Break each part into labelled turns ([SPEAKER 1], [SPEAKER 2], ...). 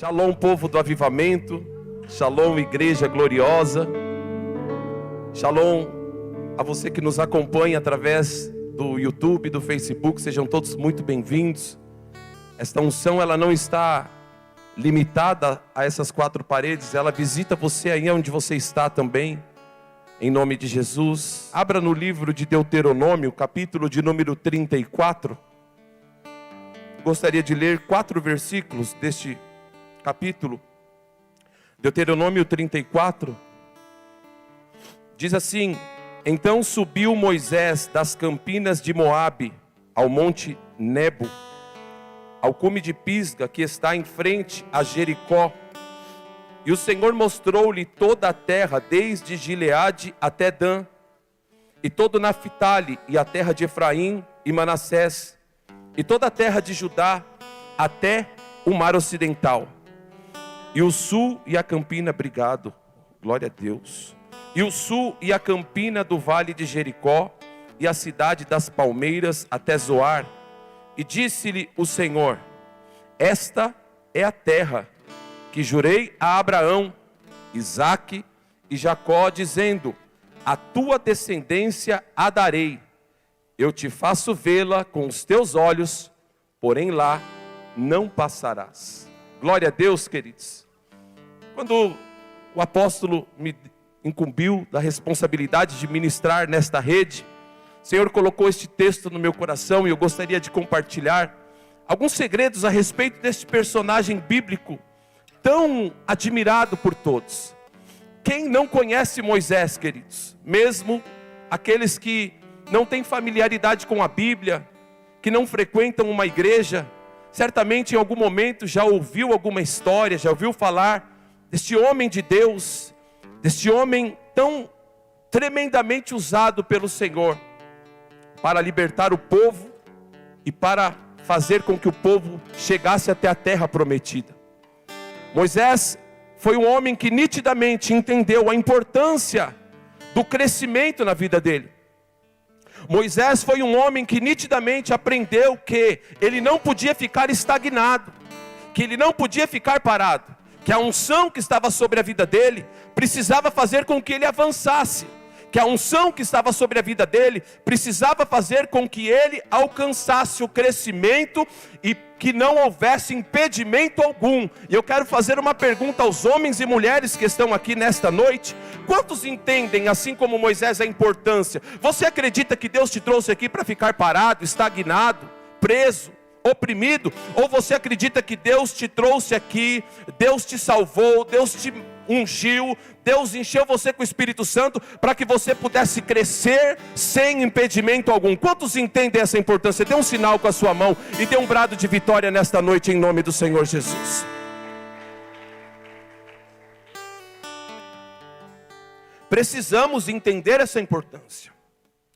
[SPEAKER 1] Shalom, povo do avivamento. Shalom, igreja gloriosa. Shalom a você que nos acompanha através do YouTube, do Facebook. Sejam todos muito bem-vindos. Esta unção, ela não está limitada a essas quatro paredes. Ela visita você aí onde você está também. Em nome de Jesus. Abra no livro de Deuteronômio, capítulo de número 34. Gostaria de ler 4 versículos deste capítulo. Deuteronômio 34. Diz assim: Então subiu Moisés das campinas de Moabe ao monte Nebo, ao cume de Pisga, que está em frente a Jericó. E o Senhor mostrou-lhe toda a terra, desde Gileade até Dan, e todo Naphtali, e a terra de Efraim e Manassés, e toda a terra de Judá, até o mar ocidental, e o sul e a campina, obrigado, glória a Deus, e o sul e a campina do vale de Jericó, e a cidade das palmeiras até Zoar. E disse-lhe o Senhor: Esta é a terra que jurei a Abraão, Isaque e Jacó, dizendo: A tua descendência a darei. Eu te faço vê-la com os teus olhos, porém lá não passarás. Glória a Deus, queridos. Quando o apóstolo me incumbiu da responsabilidade de ministrar nesta rede, o Senhor colocou este texto no meu coração e eu gostaria de compartilhar alguns segredos a respeito deste personagem bíblico tão admirado por todos. Quem não conhece Moisés, queridos? Mesmo aqueles que não têm familiaridade com a Bíblia, que não frequentam uma igreja, certamente em algum momento já ouviu alguma história, já ouviu falar deste homem de Deus, deste homem tão tremendamente usado pelo Senhor para libertar o povo e para fazer com que o povo chegasse até a terra prometida. Moisés foi um homem que nitidamente entendeu a importância do crescimento na vida dele. Moisés foi um homem que nitidamente aprendeu que ele não podia ficar estagnado, que ele não podia ficar parado, que a unção que estava sobre a vida dele precisava fazer com que ele avançasse, que a unção que estava sobre a vida dele precisava fazer com que ele alcançasse o crescimento e que não houvesse impedimento algum. E eu quero fazer uma pergunta aos homens e mulheres que estão aqui nesta noite: quantos entendem, assim como Moisés, a importância? Você acredita que Deus te trouxe aqui para ficar parado, estagnado, preso, oprimido? Ou você acredita que Deus te trouxe aqui, Deus te salvou, Deus te ungiu, Deus encheu você com o Espírito Santo para que você pudesse crescer sem impedimento algum? Quantos entendem essa importância? Dê um sinal com a sua mão e dê um brado de vitória nesta noite em nome do Senhor Jesus. Precisamos entender essa importância,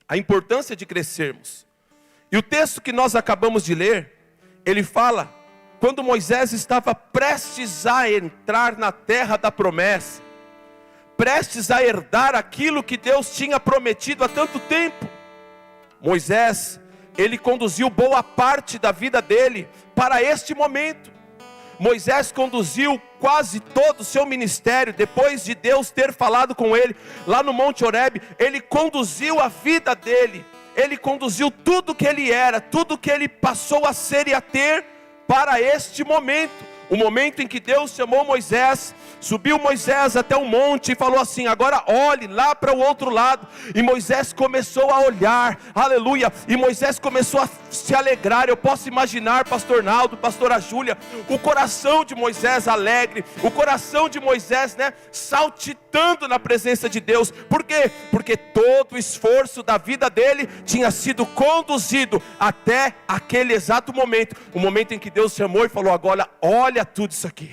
[SPEAKER 1] a importância de crescermos. E o texto que nós acabamos de ler, ele fala quando Moisés estava prestes a entrar na terra da promessa, prestes a herdar aquilo que Deus tinha prometido há tanto tempo. Moisés, ele conduziu boa parte da vida dele para este momento. Moisés conduziu quase todo o seu ministério, depois de Deus ter falado com ele lá no Monte Horebe. Ele conduziu a vida dele, ele conduziu tudo que ele era, tudo que ele passou a ser e a ter para este momento, o momento em que Deus chamou Moisés. Subiu Moisés até o monte e falou assim: agora olhe lá para o outro lado. E Moisés começou a olhar, aleluia, e Moisés começou a se alegrar. Eu posso imaginar, pastor Naldo, pastora Júlia, o coração de Moisés alegre, o coração de Moisés, saltitando na presença de Deus. Por quê? Porque todo o esforço da vida dele tinha sido conduzido até aquele exato momento, o momento em que Deus chamou e falou: agora olha tudo isso aqui.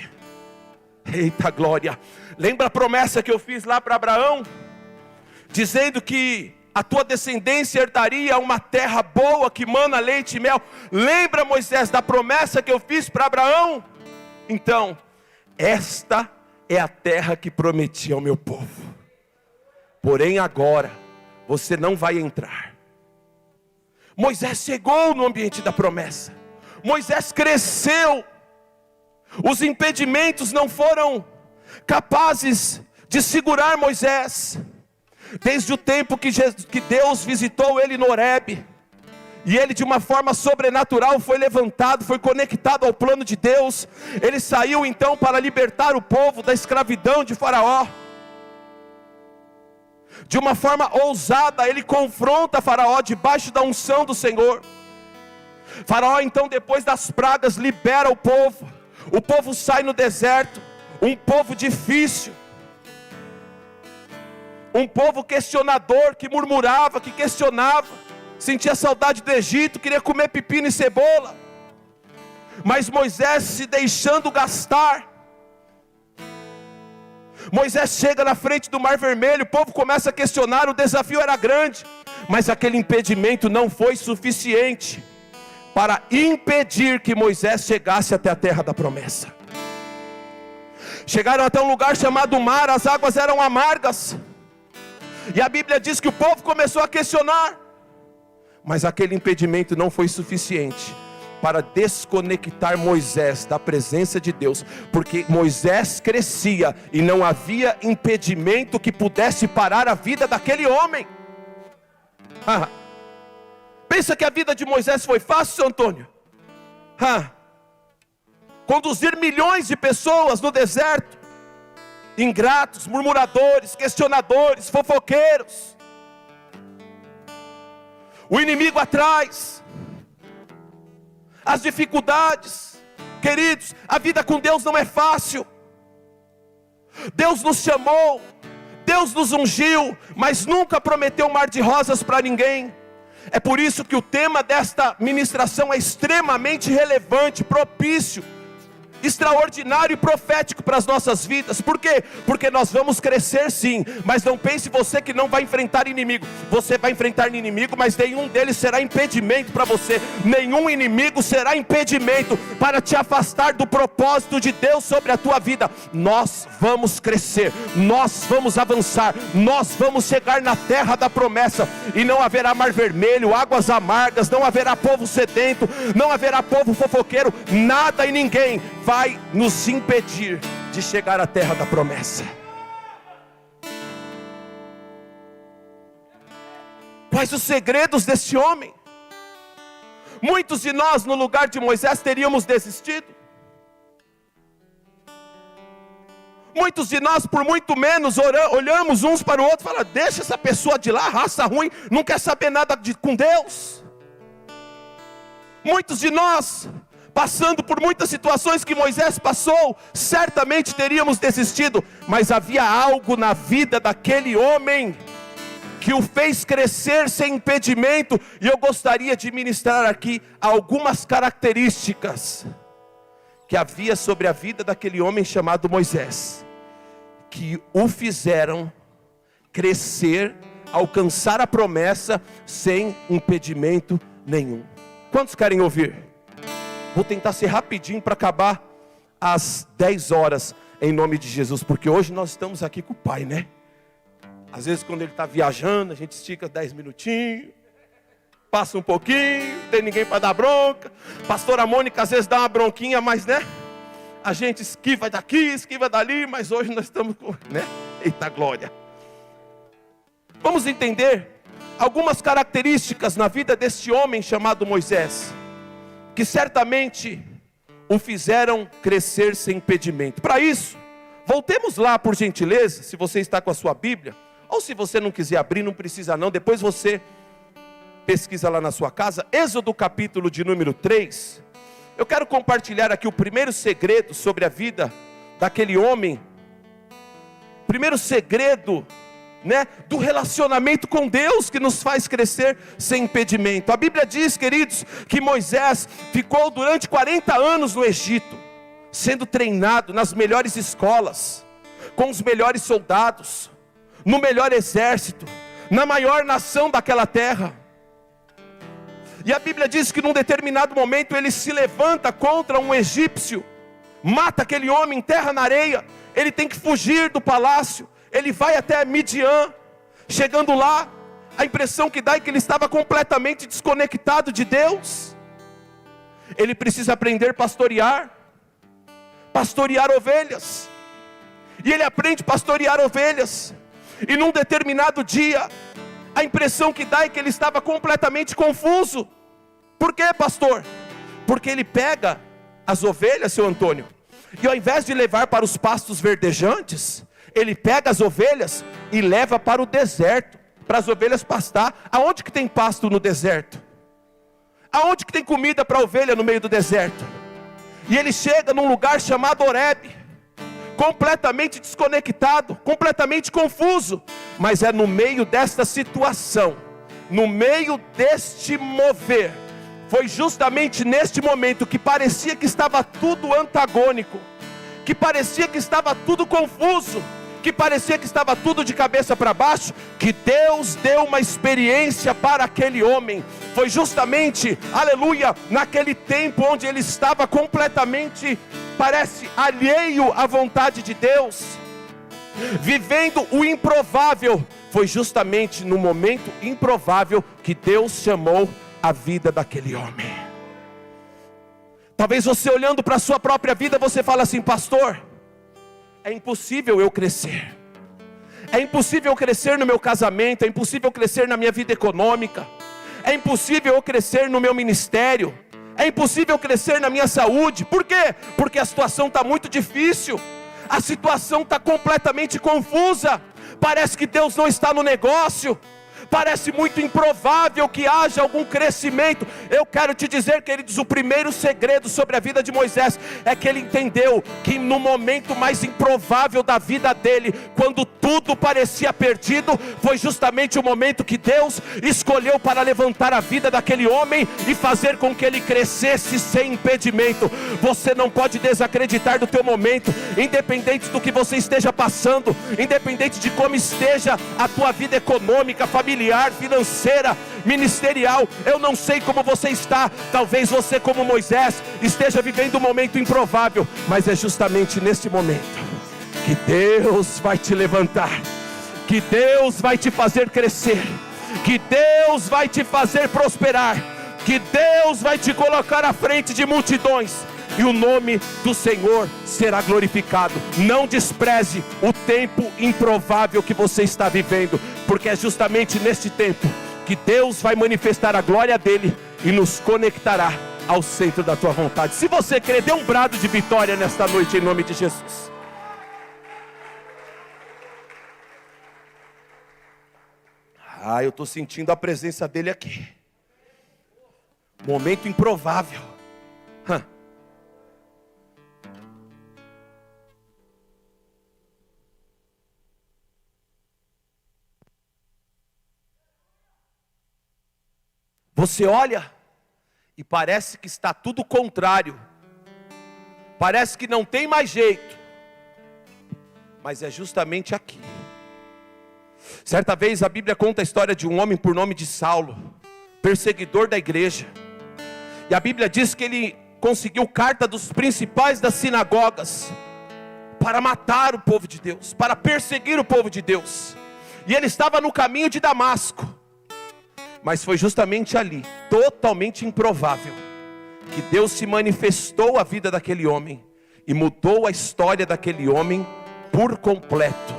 [SPEAKER 1] Eita glória! Lembra a promessa que eu fiz lá para Abraão? Dizendo que a tua descendência herdaria uma terra boa que mana leite e mel. Lembra, Moisés, da promessa que eu fiz para Abraão? Então, esta é a terra que prometi ao meu povo. Porém agora, você não vai entrar. Moisés chegou no ambiente da promessa. Moisés cresceu. Os impedimentos não foram capazes de segurar Moisés. Desde o tempo que Deus visitou ele no Horebe, e ele de uma forma sobrenatural foi levantado, foi conectado ao plano de Deus. Ele saiu então para libertar o povo da escravidão de Faraó. De uma forma ousada, ele confronta Faraó debaixo da unção do Senhor. Faraó então, depois das pragas, libera o povo. O povo sai no deserto, um povo difícil, um povo questionador, que murmurava, que questionava, sentia saudade do Egito, queria comer pepino e cebola. Mas Moisés se deixando gastar. Moisés chega na frente do Mar Vermelho, o povo começa a questionar, o desafio era grande, mas aquele impedimento não foi suficiente para impedir que Moisés chegasse até a terra da promessa. Chegaram até um lugar chamado mar, as águas eram amargas, e a Bíblia diz que o povo começou a questionar, mas aquele impedimento não foi suficiente para desconectar Moisés da presença de Deus, porque Moisés crescia e não havia impedimento que pudesse parar a vida daquele homem. Pensa que a vida de Moisés foi fácil, seu Antônio? Conduzir milhões de pessoas no deserto, ingratos, murmuradores, questionadores, fofoqueiros, o inimigo atrás, as dificuldades. Queridos, a vida com Deus não é fácil. Deus nos chamou, Deus nos ungiu, mas nunca prometeu um mar de rosas para ninguém. É por isso que o tema desta ministração é extremamente relevante, propício, extraordinário e profético para as nossas vidas. Por quê? Porque nós vamos crescer sim, mas não pense você que não vai enfrentar inimigo. Você vai enfrentar inimigo, mas nenhum deles será impedimento para você. Nenhum inimigo será impedimento para te afastar do propósito de Deus sobre a tua vida. Nós vamos crescer, nós vamos avançar, nós vamos chegar na terra da promessa, e não haverá mar vermelho, águas amargas, não haverá povo sedento, não haverá povo fofoqueiro, nada e ninguém vai nos impedir de chegar à terra da promessa. Quais os segredos deste homem? Muitos de nós no lugar de Moisés teríamos desistido. Muitos de nós por muito menos olhamos uns para o outro e falamos: deixa essa pessoa de lá, raça ruim, não quer saber nada com Deus. Muitos de nós, passando por muitas situações que Moisés passou, certamente teríamos desistido, mas havia algo na vida daquele homem que o fez crescer sem impedimento, e eu gostaria de ministrar aqui algumas características que havia sobre a vida daquele homem chamado Moisés, que o fizeram crescer, alcançar a promessa sem impedimento nenhum. Quantos querem ouvir? Vou tentar ser rapidinho para acabar às 10 horas, em nome de Jesus, porque hoje nós estamos aqui com o Pai, né? Às vezes quando ele está viajando, a gente estica 10 minutinhos, passa um pouquinho, não tem ninguém para dar bronca. Pastora Mônica às vezes dá uma bronquinha, mas né, a gente esquiva daqui, esquiva dali, mas hoje nós estamos com, né? Eita glória. Vamos entender algumas características na vida deste homem chamado Moisés, que certamente o fizeram crescer sem impedimento. Para isso, voltemos lá por gentileza, se você está com a sua Bíblia, ou se você não quiser abrir, não precisa não, depois você pesquisa lá na sua casa, Êxodo capítulo de número 3, eu quero compartilhar aqui o primeiro segredo sobre a vida daquele homem, primeiro segredo, né, do relacionamento com Deus, que nos faz crescer sem impedimento. A Bíblia diz, queridos, que Moisés ficou durante 40 anos no Egito, sendo treinado nas melhores escolas, com os melhores soldados, no melhor exército, na maior nação daquela terra. E a Bíblia diz que num determinado momento ele se levanta contra um egípcio, mata aquele homem, enterra na areia, ele tem que fugir do palácio, ele vai até Midian. Chegando lá, a impressão que dá é que ele estava completamente desconectado de Deus. Ele precisa aprender a pastorear, pastorear ovelhas. E ele aprende a pastorear ovelhas. E num determinado dia, a impressão que dá é que ele estava completamente confuso. Por quê, pastor? Porque ele pega as ovelhas, seu Antônio, e ao invés de levar para os pastos verdejantes, ele pega as ovelhas e leva para o deserto, para as ovelhas pastar. Aonde que tem pasto no deserto? Aonde que tem comida para a ovelha no meio do deserto? E ele chega num lugar chamado Horebe, completamente desconectado, completamente confuso. Mas é no meio desta situação, no meio deste mover, foi justamente neste momento que parecia que estava tudo antagônico, que parecia que estava tudo confuso, que parecia que estava tudo de cabeça para baixo, que Deus deu uma experiência para aquele homem. Foi justamente, aleluia, naquele tempo onde ele estava completamente, parece, alheio à vontade de Deus, vivendo o improvável. Foi justamente no momento improvável que Deus chamou a vida daquele homem. Talvez você olhando para a sua própria vida, você fala assim: pastor, é impossível eu crescer, é impossível eu crescer no meu casamento, é impossível eu crescer na minha vida econômica, é impossível eu crescer no meu ministério, é impossível eu crescer na minha saúde. Por quê? Porque a situação está muito difícil, a situação está completamente confusa, parece que Deus não está no negócio, parece muito improvável que haja algum crescimento. Eu quero te dizer, queridos, o primeiro segredo sobre a vida de Moisés é que ele entendeu que no momento mais improvável da vida dele, quando tudo parecia perdido, foi justamente o momento que Deus escolheu para levantar a vida daquele homem e fazer com que ele crescesse sem impedimento. Você não pode desacreditar do teu momento, independente do que você esteja passando, independente de como esteja a tua vida econômica, familiar, financeira, ministerial. Eu não sei como você está, talvez você, como Moisés, esteja vivendo um momento improvável, mas é justamente nesse momento que Deus vai te levantar, que Deus vai te fazer crescer, que Deus vai te fazer prosperar, que Deus vai te colocar à frente de multidões, e o nome do Senhor será glorificado. Não despreze o tempo improvável que você está vivendo, porque é justamente neste tempo que Deus vai manifestar a glória dele e nos conectará ao centro da tua vontade. Se você crê, dê um brado de vitória nesta noite em nome de Jesus. Eu estou sentindo a presença dele aqui. Momento improvável. Você olha e parece que está tudo contrário, parece que não tem mais jeito, mas é justamente aqui. Certa vez a Bíblia conta a história de um homem por nome de Saulo, perseguidor da igreja, e a Bíblia diz que ele conseguiu carta dos principais das sinagogas para matar o povo de Deus, para perseguir o povo de Deus, e ele estava no caminho de Damasco. Mas foi justamente ali, totalmente improvável, que Deus se manifestou à vida daquele homem e mudou a história daquele homem por completo.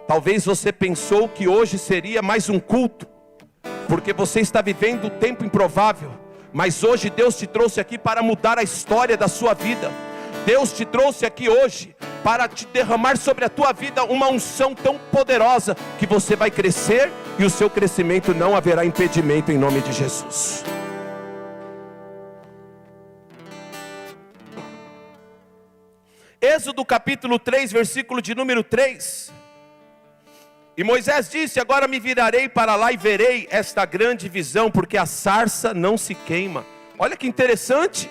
[SPEAKER 1] Talvez você pensou que hoje seria mais um culto, porque você está vivendo um tempo improvável, mas hoje Deus te trouxe aqui para mudar a história da sua vida. Deus te trouxe aqui hoje para te derramar sobre a tua vida uma unção tão poderosa, que você vai crescer e o seu crescimento não haverá impedimento em nome de Jesus. Êxodo capítulo 3, versículo de número 3. E Moisés disse: agora me virarei para lá e verei esta grande visão, porque a sarça não se queima. Olha que interessante.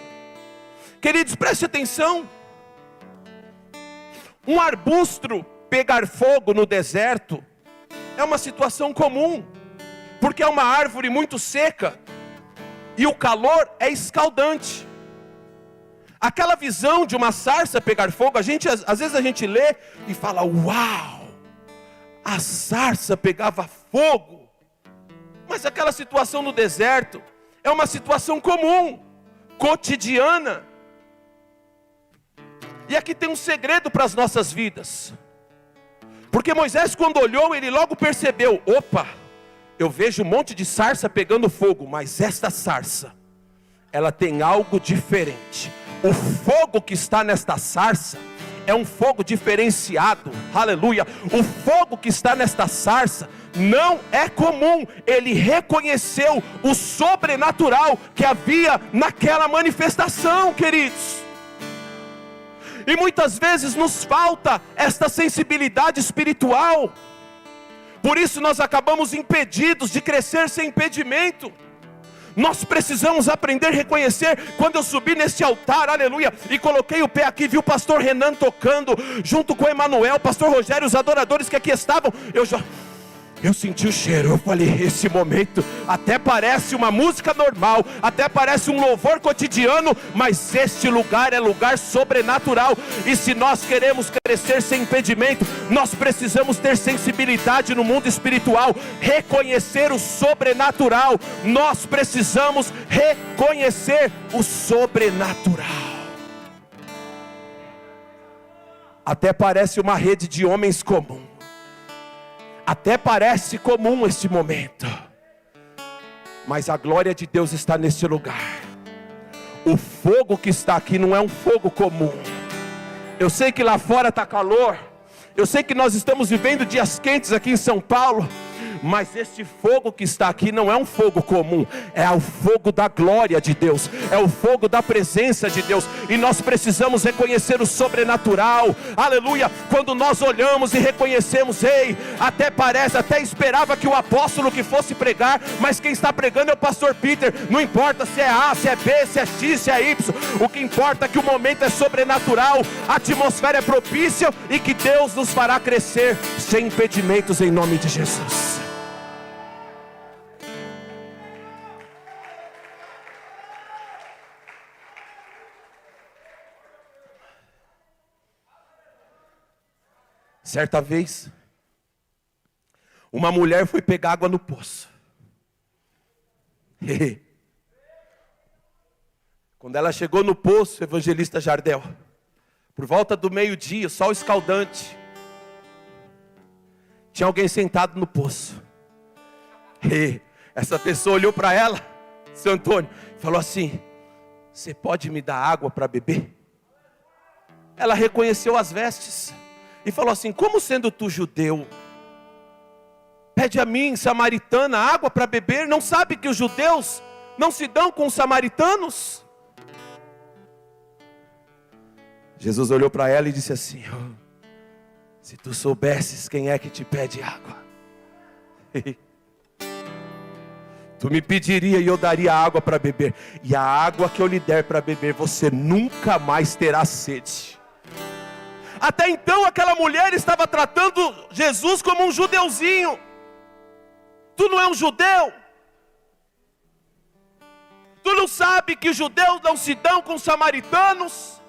[SPEAKER 1] Queridos, preste atenção. Um arbusto pegar fogo no deserto é uma situação comum, porque é uma árvore muito seca e o calor é escaldante. Aquela visão de uma sarça pegar fogo, às vezes a gente lê e fala: uau, a sarça pegava fogo. Mas aquela situação no deserto é uma situação comum, cotidiana. E aqui tem um segredo para as nossas vidas. Porque Moisés, quando olhou, ele logo percebeu: opa, eu vejo um monte de sarça pegando fogo, mas esta sarça, ela tem algo diferente. O fogo que está nesta sarça é um fogo diferenciado, aleluia. O fogo que está nesta sarça não é comum. Ele reconheceu o sobrenatural que havia naquela manifestação, queridos. E muitas vezes nos falta esta sensibilidade espiritual. Por isso nós acabamos impedidos de crescer sem impedimento. Nós precisamos aprender a reconhecer. Quando eu subi nesse altar, aleluia, e coloquei o pé aqui, vi o pastor Renan tocando, junto com o Emanuel, pastor Rogério, os adoradores que aqui estavam, eu senti o cheiro. Eu falei: esse momento até parece uma música normal, até parece um louvor cotidiano, mas este lugar é lugar sobrenatural. E se nós queremos crescer sem impedimento, nós precisamos ter sensibilidade no mundo espiritual, reconhecer o sobrenatural. Nós precisamos reconhecer o sobrenatural. Até parece uma rede de homens comum. Até parece comum este momento, mas a glória de Deus está neste lugar. O fogo que está aqui não é um fogo comum. Eu sei que lá fora está calor, eu sei que nós estamos vivendo dias quentes aqui em São Paulo, mas este fogo que está aqui não é um fogo comum, é o fogo da glória de Deus, é o fogo da presença de Deus. E nós precisamos reconhecer o sobrenatural, aleluia. Quando nós olhamos e reconhecemos, ei, até parece, até esperava que o apóstolo que fosse pregar, mas quem está pregando é o pastor Peter. Não importa se é A, se é B, se é X, se é Y, o que importa é que o momento é sobrenatural, a atmosfera é propícia, e que Deus nos fará crescer sem impedimentos, em nome de Jesus. Certa vez, uma mulher foi pegar água no poço. Quando ela chegou no poço, evangelista Jardel, por volta do meio-dia, sol escaldante, tinha alguém sentado no poço. Essa pessoa olhou para ela, seu Antônio, e falou assim: você pode me dar água para beber? Ela reconheceu as vestes e falou assim: como sendo tu judeu, pede a mim, samaritana, água para beber? Não sabe que os judeus não se dão com os samaritanos? Jesus olhou para ela e disse assim: oh, se tu soubesses quem é que te pede água, tu me pediria e eu daria água para beber, e a água que eu lhe der para beber, você nunca mais terá sede. Até então aquela mulher estava tratando Jesus como um judeuzinho. Tu não é um judeu? Tu não sabe que os judeus não se dão com os samaritanos?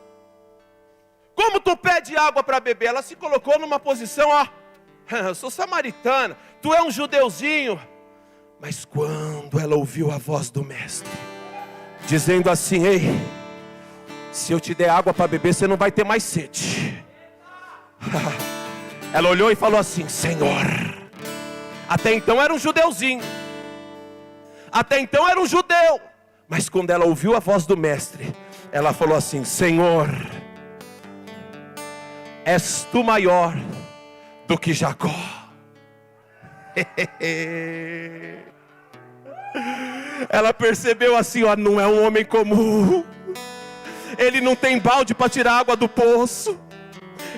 [SPEAKER 1] Como tu pede água para beber? Ela se colocou numa posição, ó, eu sou samaritana, tu é um judeuzinho. Mas quando ela ouviu a voz do mestre, dizendo assim: ei, se eu te der água para beber, você não vai ter mais sede. Ela olhou e falou assim: Senhor. Até então era um judeuzinho, até então era um judeu, mas quando ela ouviu a voz do mestre, ela falou assim: Senhor, és tu maior do que Jacó. Ela percebeu assim, ó, não é um homem comum. Ele não tem balde para tirar água do poço,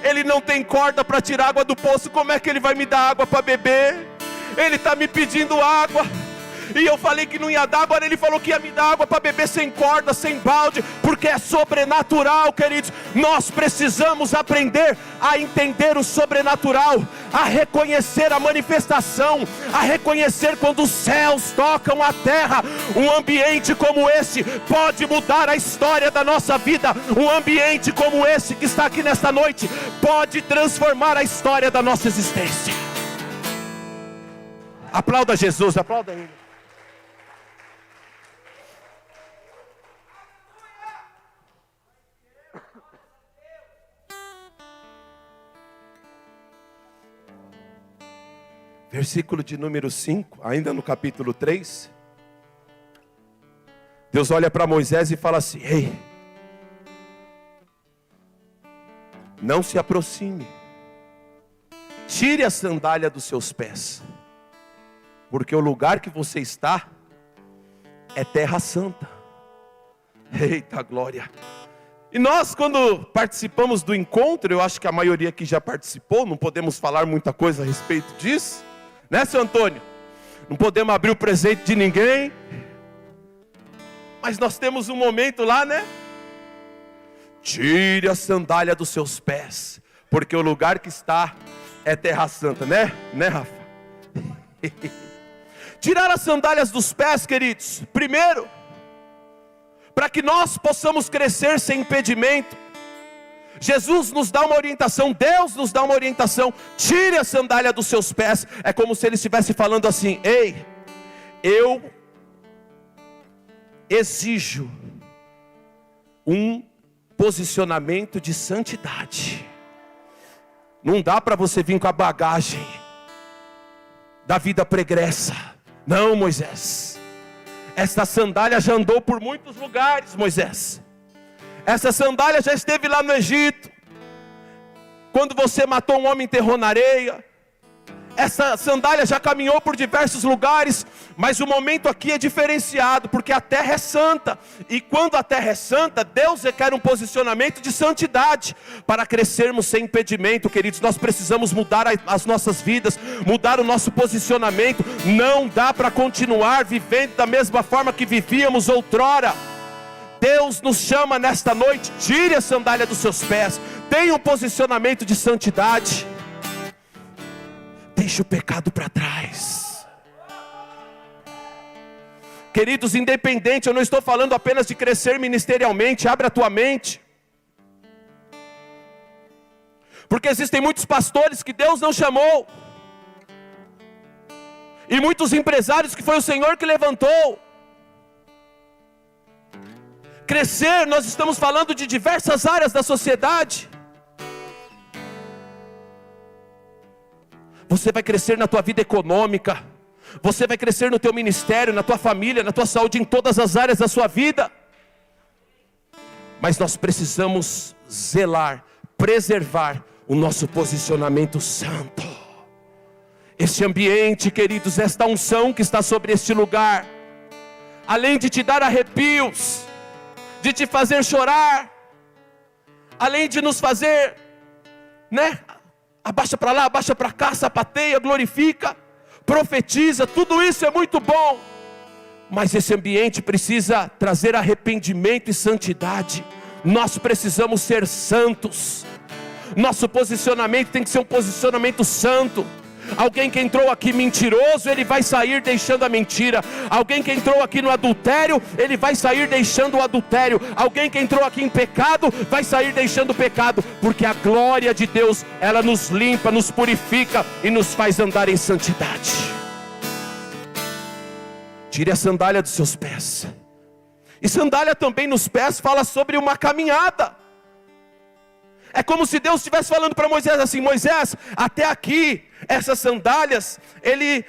[SPEAKER 1] ele não tem corda para tirar água do poço. Como é que ele vai me dar água para beber? Ele está me pedindo água, e eu falei que não ia dar. Agora ele falou que ia me dar água para beber sem corda, sem balde, porque é sobrenatural, queridos. Nós precisamos aprender a entender o sobrenatural, a reconhecer a manifestação, a reconhecer quando os céus tocam a terra. Um ambiente como esse pode mudar a história da nossa vida. Um ambiente como esse que está aqui nesta noite pode transformar a história da nossa existência. Aplauda Jesus, aplauda Ele. versículo de número 5, ainda no capítulo 3. Deus olha para Moisés e fala assim: ei, não se aproxime, tire a sandália dos seus pés, porque o lugar que você está é terra santa. Eita glória! E nós, quando participamos do encontro, eu acho que a maioria aqui já participou, não podemos falar muita coisa a respeito disso, né, seu Antônio? Não podemos abrir o presente de ninguém, mas nós temos um momento lá, né? Tire a sandália dos seus pés, porque o lugar que está é terra santa, né? Né, Rafa? Tirar as sandálias dos pés, queridos, primeiro, para que nós possamos crescer sem impedimento. Jesus nos dá uma orientação, Deus nos dá uma orientação: tire a sandália dos seus pés. É como se Ele estivesse falando assim: ei, eu exijo um posicionamento de santidade. Não dá para você vir com a bagagem da vida pregressa. Não, Moisés, esta sandália já andou por muitos lugares, Moisés. Essa sandália já esteve lá no Egito, quando você matou um homem e enterrou na areia. Essa sandália já caminhou por diversos lugares, mas o momento aqui é diferenciado, porque a terra é santa, e quando a terra é santa, Deus requer um posicionamento de santidade, para crescermos sem impedimento, queridos. Nós precisamos mudar as nossas vidas, mudar o nosso posicionamento. Não dá para continuar vivendo da mesma forma que vivíamos outrora. Deus nos chama nesta noite: tire a sandália dos seus pés, tenha um posicionamento de santidade. Deixe o pecado para trás. Queridos, independente, eu não estou falando apenas de crescer ministerialmente. Abre a tua mente, porque existem muitos pastores que Deus não chamou, e muitos empresários que foi o Senhor que levantou. Crescer, nós estamos falando de diversas áreas da sociedade. Você vai crescer na tua vida econômica, você vai crescer no teu ministério, na tua família, na tua saúde, em todas as áreas da sua vida. Mas nós precisamos zelar, preservar o nosso posicionamento santo. Este ambiente, queridos, esta unção que está sobre este lugar, além de te dar arrepios, de te fazer chorar, além de nos fazer, né? Abaixa para lá, abaixa para cá, sapateia, glorifica, profetiza, tudo isso é muito bom. Mas esse ambiente precisa trazer arrependimento e santidade. Nós precisamos ser santos. Nosso posicionamento tem que ser um posicionamento santo. Alguém que entrou aqui mentiroso, ele vai sair deixando a mentira. Alguém que entrou aqui no adultério, ele vai sair deixando o adultério. Alguém que entrou aqui em pecado, vai sair deixando o pecado. Porque a glória de Deus, ela nos limpa, nos purifica e nos faz andar em santidade. Tire a sandália dos seus pés. E sandália também nos pés fala sobre uma caminhada. É como se Deus estivesse falando para Moisés assim: Moisés, até aqui, essas sandálias,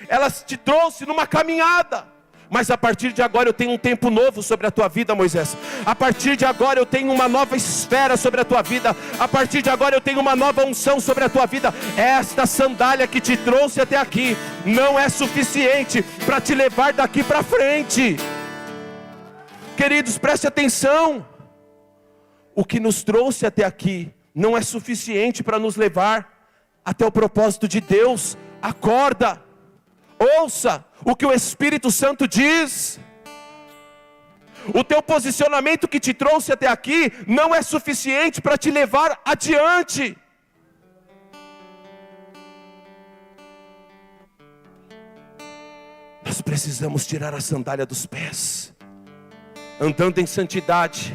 [SPEAKER 1] elas te trouxe numa caminhada. Mas a partir de agora eu tenho um tempo novo sobre a tua vida, Moisés. A partir de agora eu tenho uma nova esfera sobre a tua vida. A partir de agora eu tenho uma nova unção sobre a tua vida. Esta sandália que te trouxe até aqui não é suficiente para te levar daqui para frente. Queridos, preste atenção. O que nos trouxe até aqui não é suficiente para nos levar até o propósito de Deus. Acorda, ouça o que o Espírito Santo diz. O teu posicionamento que te trouxe até aqui não é suficiente para te levar adiante. Nós precisamos tirar a sandália dos pés, andando em santidade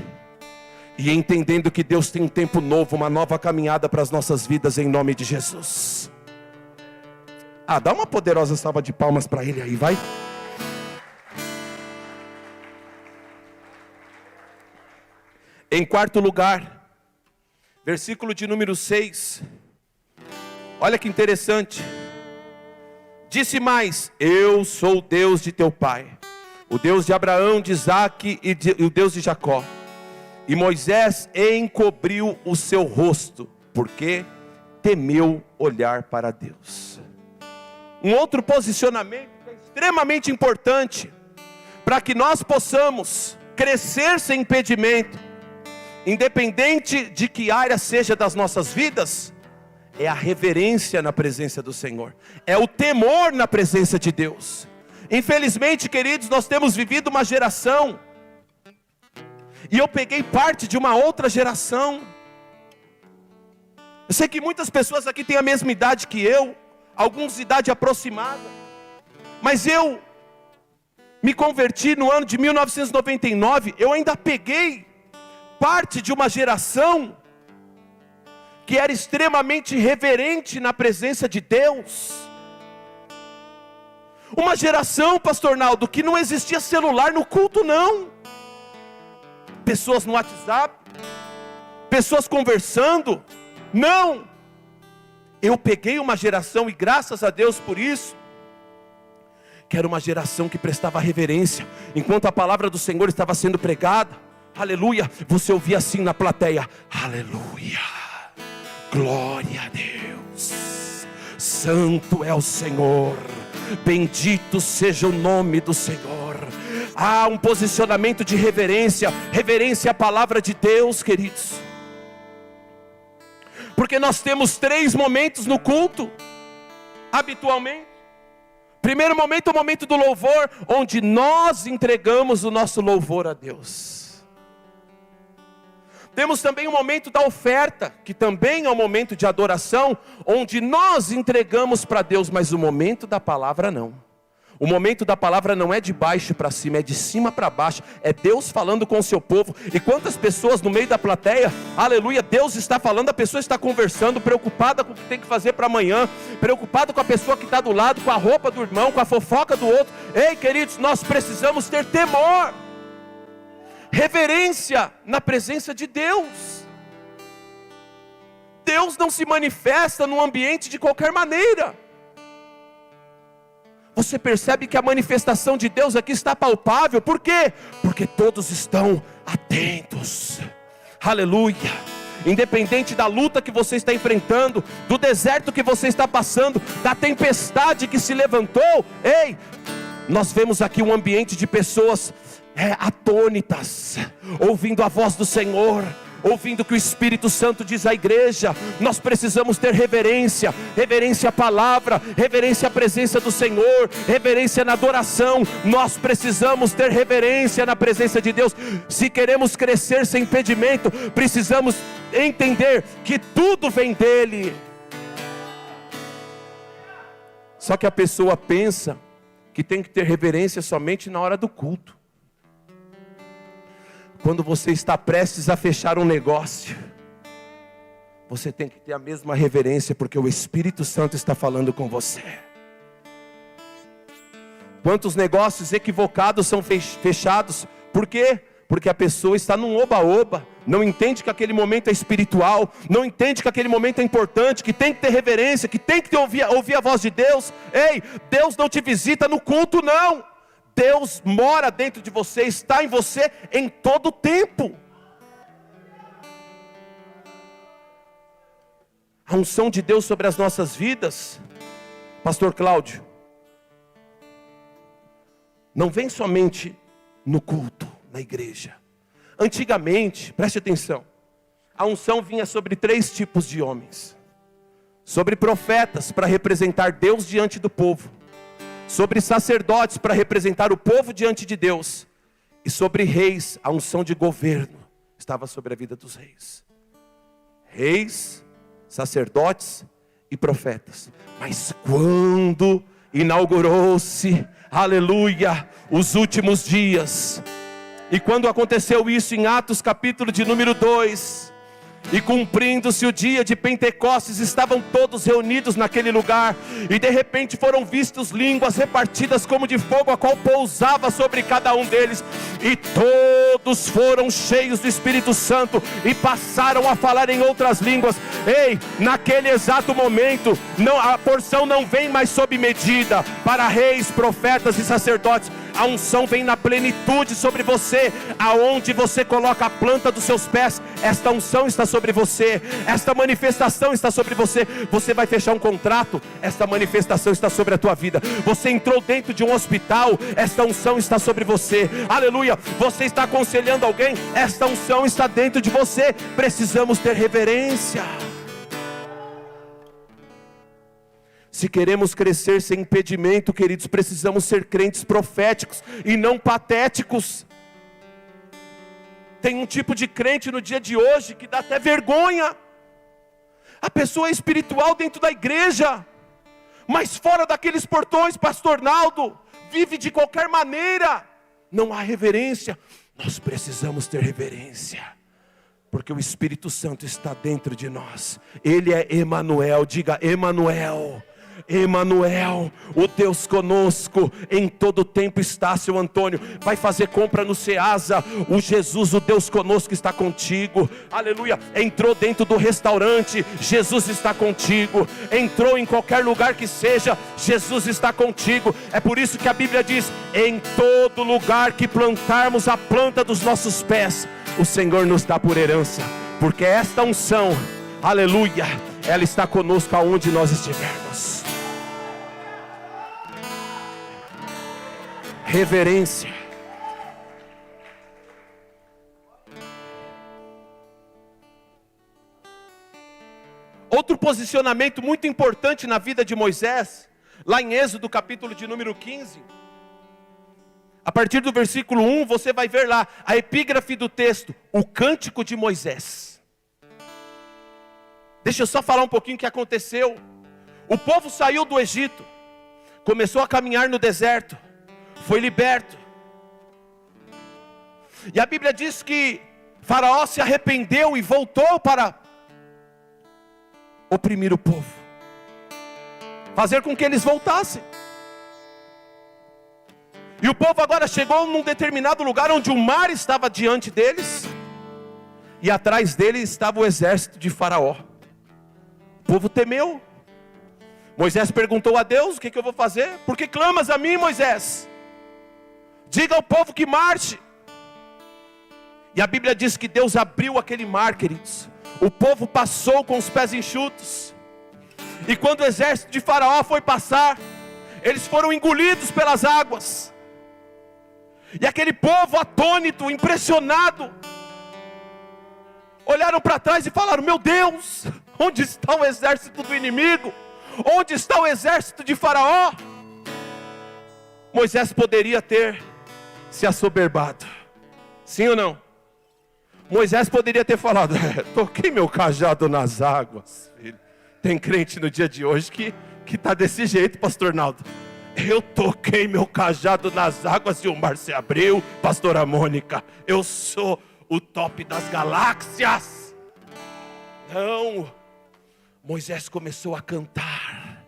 [SPEAKER 1] e entendendo que Deus tem um tempo novo, uma nova caminhada para as nossas vidas, em nome de Jesus. Dá uma poderosa salva de palmas para Ele aí, vai. Em quarto lugar, versículo de número 6. Olha que interessante. Disse mais: eu sou o Deus de teu pai, o Deus de Abraão, de Isaque e o Deus de Jacó. E Moisés encobriu o seu rosto, porque temeu olhar para Deus. Um outro posicionamento que é extremamente importante, para que nós possamos crescer sem impedimento, independente de que área seja das nossas vidas, é a reverência na presença do Senhor, é o temor na presença de Deus. Infelizmente, queridos, nós temos vivido uma geração, e eu peguei parte de uma outra geração. Eu sei que muitas pessoas aqui têm a mesma idade que eu, alguns de idade aproximada, mas eu me converti no ano de 1999, eu ainda peguei parte de uma geração que era extremamente reverente na presença de Deus. Uma geração, pastor Naldo, que não existia celular no culto, não. Pessoas no WhatsApp, pessoas conversando, não. Eu peguei uma geração, e graças a Deus por isso, que era uma geração que prestava reverência, enquanto a palavra do Senhor estava sendo pregada, aleluia, você ouvia assim na plateia: aleluia, glória a Deus, santo é o Senhor, bendito seja o nome do Senhor. Há um posicionamento de reverência, reverência à palavra de Deus, queridos. Porque nós temos 3 momentos no culto, habitualmente. Primeiro momento é o momento do louvor, onde nós entregamos o nosso louvor a Deus. Temos também o momento da oferta, que também é um momento de adoração, onde nós entregamos para Deus, mas o momento da palavra não. O momento da palavra não é de baixo para cima, é de cima para baixo, é Deus falando com o seu povo. E quantas pessoas no meio da plateia, aleluia, Deus está falando, a pessoa está conversando, preocupada com o que tem que fazer para amanhã, preocupada com a pessoa que está do lado, com a roupa do irmão, com a fofoca do outro. Ei, queridos, nós precisamos ter temor, reverência na presença de Deus. Deus não se manifesta num ambiente de qualquer maneira. Você percebe que a manifestação de Deus aqui está palpável. Por quê? Porque todos estão atentos. Aleluia. Independente da luta que você está enfrentando, do deserto que você está passando, da tempestade que se levantou, ei, nós vemos aqui um ambiente de pessoas atônitas, ouvindo a voz do Senhor, ouvindo o que o Espírito Santo diz à igreja. Nós precisamos ter reverência, reverência à palavra, reverência à presença do Senhor, reverência na adoração. Nós precisamos ter reverência na presença de Deus. Se queremos crescer sem impedimento, precisamos entender que tudo vem dele. Só que a pessoa pensa que tem que ter reverência somente na hora do culto. Quando você está prestes a fechar um negócio, você tem que ter a mesma reverência, porque o Espírito Santo está falando com você. Quantos negócios equivocados são fechados? Por quê? Porque a pessoa está num oba-oba, não entende que aquele momento é espiritual, não entende que aquele momento é importante, que tem que ter reverência, que tem que ouvir a voz de Deus. Ei, Deus não te visita no culto, não. Deus mora dentro de você, está em você em todo o tempo. A unção de Deus sobre as nossas vidas, pastor Cláudio, não vem somente no culto, na igreja. Antigamente, preste atenção, a unção vinha sobre 3 tipos de homens. Sobre profetas, para representar Deus diante do povo. Sobre sacerdotes, para representar o povo diante de Deus. E sobre reis, a unção de governo estava sobre a vida dos reis. Reis, sacerdotes e profetas. Mas quando inaugurou-se, aleluia, os últimos dias, e quando aconteceu isso em Atos capítulo de número 2, e cumprindo-se o dia de Pentecostes, estavam todos reunidos naquele lugar, e de repente foram vistos línguas repartidas como de fogo, a qual pousava sobre cada um deles, e todos foram cheios do Espírito Santo e passaram a falar em outras línguas. Ei, naquele exato momento, a porção não vem mais sob medida para reis, profetas e sacerdotes. A unção vem na plenitude sobre você. Aonde você coloca a planta dos seus pés, esta unção está sobre você. Esta manifestação está sobre você. Você vai fechar um contrato, esta manifestação está sobre a tua vida. Você entrou dentro de um hospital, esta unção está sobre você. Aleluia. Você está aconselhando alguém, esta unção está dentro de você. Precisamos ter reverência. Se queremos crescer sem impedimento, queridos, precisamos ser crentes proféticos e não patéticos. Tem um tipo de crente no dia de hoje que dá até vergonha. A pessoa é espiritual dentro da igreja, mas fora daqueles portões, pastor Naldo, vive de qualquer maneira. Não há reverência. Nós precisamos ter reverência, porque o Espírito Santo está dentro de nós. Ele é Emanuel. Diga Emanuel. Emanuel, o Deus conosco. Em todo tempo está. Seu Antônio, vai fazer compra no Ceasa, o Jesus, o Deus conosco está contigo. Aleluia. Entrou dentro do restaurante, Jesus está contigo. Entrou em qualquer lugar que seja, Jesus está contigo. É por isso que a Bíblia diz: em todo lugar que plantarmos a planta dos nossos pés, o Senhor nos dá por herança. Porque esta unção, aleluia, ela está conosco aonde nós estivermos. Reverência. Outro posicionamento muito importante na vida de Moisés, lá em Êxodo capítulo de número 15, a partir do versículo 1, você vai ver lá a epígrafe do texto, o cântico de Moisés. Deixa eu só falar um pouquinho o que aconteceu. O povo saiu do Egito, começou a caminhar no deserto, foi liberto. E a Bíblia diz que Faraó se arrependeu e voltou para oprimir o povo, fazer com que eles voltassem. E o povo agora chegou num determinado lugar onde o mar estava diante deles, e atrás dele estava o exército de Faraó. O povo temeu. Moisés perguntou a Deus: o que eu vou fazer? Por que clamas a mim, Moisés? Diga ao povo que marche. E a Bíblia diz que Deus abriu aquele mar, queridos. O povo passou com os pés enxutos. E quando o exército de Faraó foi passar, eles foram engolidos pelas águas. E aquele povo atônito, impressionado, olharam para trás e falaram: meu Deus, onde está o exército do inimigo? Onde está o exército de Faraó? Moisés poderia ter se assoberbado, sim ou não? Moisés poderia ter falado: toquei meu cajado nas águas, filho. Tem crente no dia de hoje que está desse jeito, pastor Naldo. Eu toquei meu cajado nas águas e o mar se abriu, pastora Mônica. Eu sou o top das galáxias. Não. Moisés começou a cantar.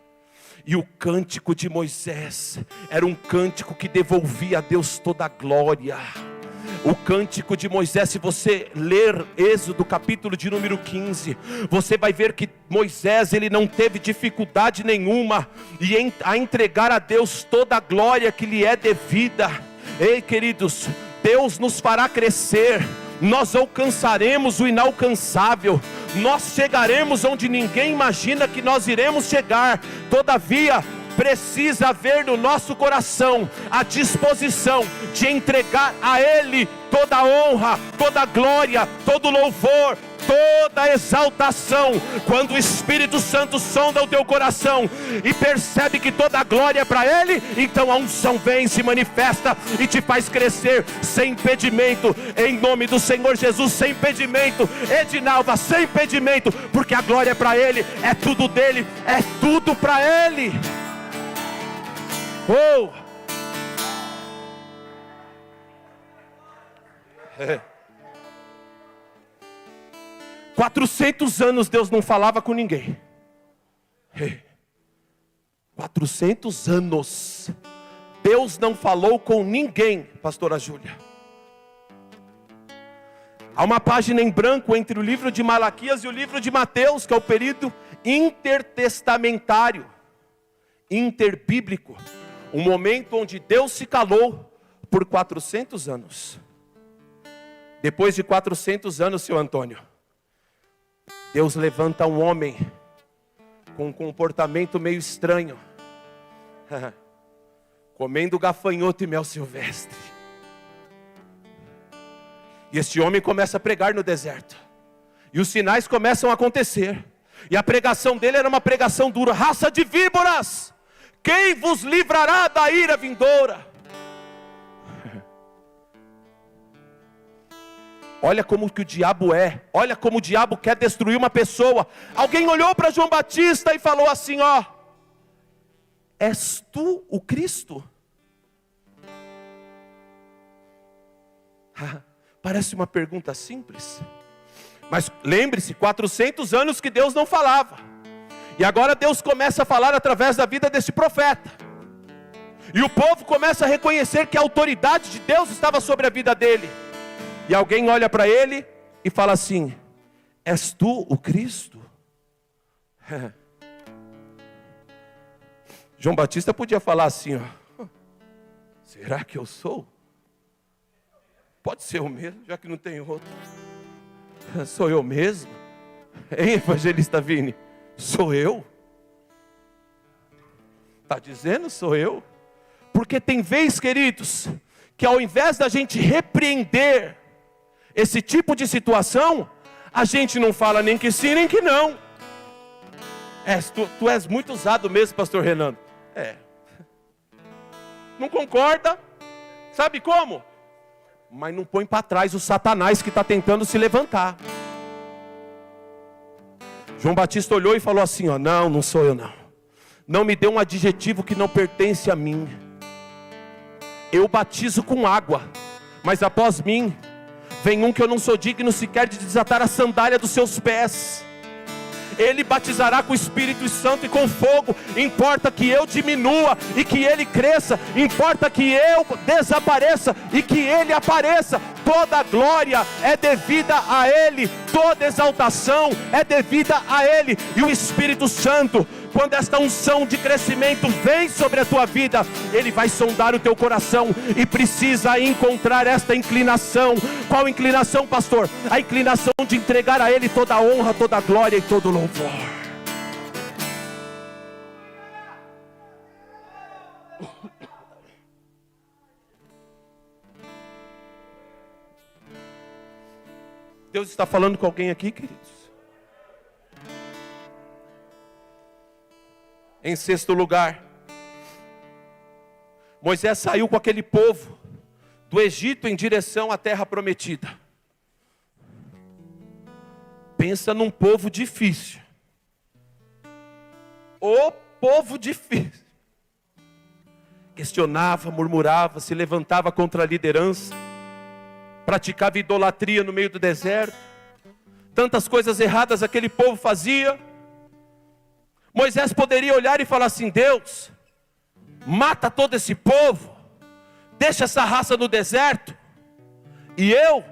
[SPEAKER 1] E o cântico de Moisés era um cântico que devolvia a Deus toda a glória. O cântico de Moisés, se você ler Êxodo capítulo de número 15, você vai ver que Moisés, ele não teve dificuldade nenhuma a entregar a Deus toda a glória que lhe é devida. Ei, queridos, Deus nos fará crescer. Nós alcançaremos o inalcançável. Nós chegaremos onde ninguém imagina que nós iremos chegar. Todavia, precisa haver no nosso coração a disposição de entregar a Ele toda a honra, toda a glória, todo o louvor, toda a exaltação. Quando o Espírito Santo sonda o teu coração e percebe que toda a glória é para Ele, então a unção vem, se manifesta e te faz crescer sem impedimento, em nome do Senhor Jesus, sem impedimento. Edinalva, sem impedimento, porque a glória é para Ele, é tudo dele, é tudo para Ele. Oh! 400 anos Deus não falava com ninguém. 400 anos Deus não falou com ninguém, pastora Júlia. Há uma página em branco entre o livro de Malaquias e o livro de Mateus, que é o período intertestamentário, interbíblico. Um momento onde Deus se calou por 400 anos. Depois de 400 anos, seu Antônio, Deus levanta um homem com um comportamento meio estranho, comendo gafanhoto e mel silvestre. E este homem começa a pregar no deserto. E os sinais começam a acontecer. E a pregação dele era uma pregação dura. Raça de víboras, quem vos livrará da ira vindoura? Olha como que o diabo é. Olha como o diabo quer destruir uma pessoa. Alguém olhou para João Batista e falou assim, ó: és tu o Cristo? Parece uma pergunta simples, mas lembre-se, 400 anos que Deus não falava, e agora Deus começa a falar através da vida desse profeta, e o povo começa a reconhecer que a autoridade de Deus estava sobre a vida dele, e alguém olha para ele e fala assim: és tu o Cristo? João Batista podia falar assim, ó: será que eu sou? Pode ser eu mesmo, já que não tem outro. Sou eu mesmo? Hein, evangelista Vini? Sou eu? Está dizendo sou eu? Porque tem vez, queridos, que ao invés da gente repreender esse tipo de situação, a gente não fala nem que sim, nem que não. Tu és muito usado mesmo, pastor Renan. Não concorda? Sabe como? Mas não põe para trás o Satanás que está tentando se levantar. João Batista olhou e falou assim, ó: não sou eu não. Não me dê um adjetivo que não pertence a mim. Eu batizo com água, mas após mim vem um que eu não sou digno sequer de desatar a sandália dos seus pés. Ele batizará com o Espírito Santo e com fogo. Importa que eu diminua e que ele cresça. Importa que eu desapareça e que ele apareça. Toda glória é devida a ele. Toda exaltação é devida a ele. E o Espírito Santo, quando esta unção de crescimento vem sobre a tua vida, ele vai sondar o teu coração e precisa encontrar esta inclinação. Qual inclinação, pastor? A inclinação de entregar a ele toda a honra, toda a glória e todo o louvor. Deus está falando com alguém aqui, queridos? Em sexto lugar, Moisés saiu com aquele povo do Egito em direção à terra prometida. Pensa num povo difícil. O povo difícil. Questionava, murmurava, se levantava contra a liderança, praticava idolatria no meio do deserto. Tantas coisas erradas aquele povo fazia. Moisés poderia olhar e falar assim: Deus, mata todo esse povo, deixa essa raça no deserto, e eu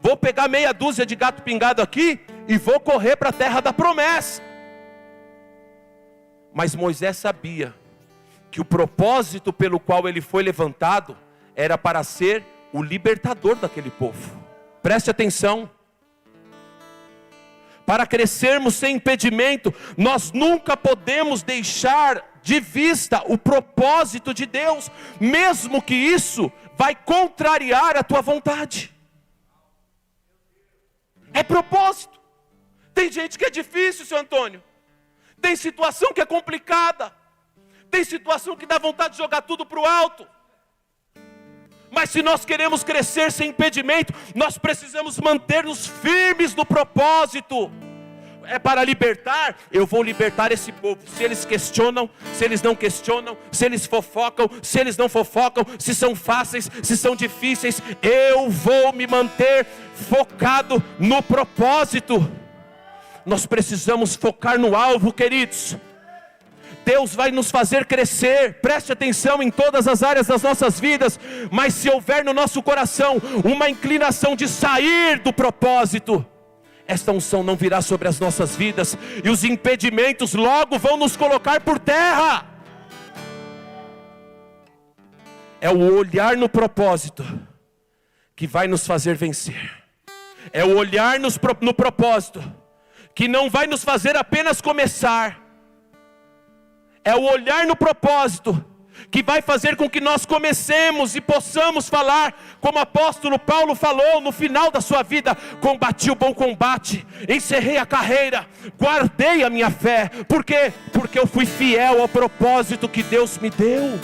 [SPEAKER 1] vou pegar meia dúzia de gato pingado aqui e vou correr para a terra da promessa. Mas Moisés sabia que o propósito pelo qual ele foi levantado era para ser o libertador daquele povo. Preste atenção. Para crescermos sem impedimento, nós nunca podemos deixar de vista o propósito de Deus, mesmo que isso vai contrariar a tua vontade. É propósito. Tem gente que é difícil, seu Antônio. Tem situação que é complicada. Tem situação que dá vontade de jogar tudo para o alto. Mas se nós queremos crescer sem impedimento, nós precisamos manter-nos firmes no propósito. É para libertar, eu vou libertar esse povo. Se eles questionam, se eles não questionam, se eles fofocam, se eles não fofocam, se são fáceis, se são difíceis, eu vou me manter focado no propósito. Nós precisamos focar no alvo, queridos. Deus vai nos fazer crescer, preste atenção, em todas as áreas das nossas vidas. Mas se houver no nosso coração uma inclinação de sair do propósito, esta unção não virá sobre as nossas vidas, e os impedimentos logo vão nos colocar por terra. É o olhar no propósito que vai nos fazer vencer. É o olhar no propósito que não vai nos fazer apenas começar. É o olhar no propósito que vai fazer com que nós comecemos e possamos falar, como o apóstolo Paulo falou no final da sua vida: combati o bom combate, encerrei a carreira, guardei a minha fé. Por quê? Porque eu fui fiel ao propósito que Deus me deu.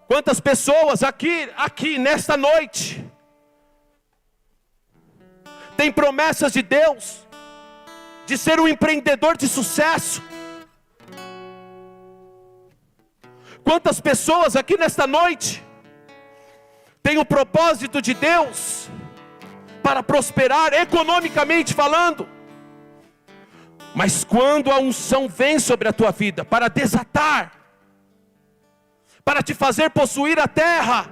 [SPEAKER 1] Quantas pessoas aqui nesta noite tem promessas de Deus de ser um empreendedor de sucesso? Quantas pessoas aqui nesta noite tem o propósito de Deus para prosperar economicamente falando? Mas quando a unção vem sobre a tua vida para desatar, para te fazer possuir a terra,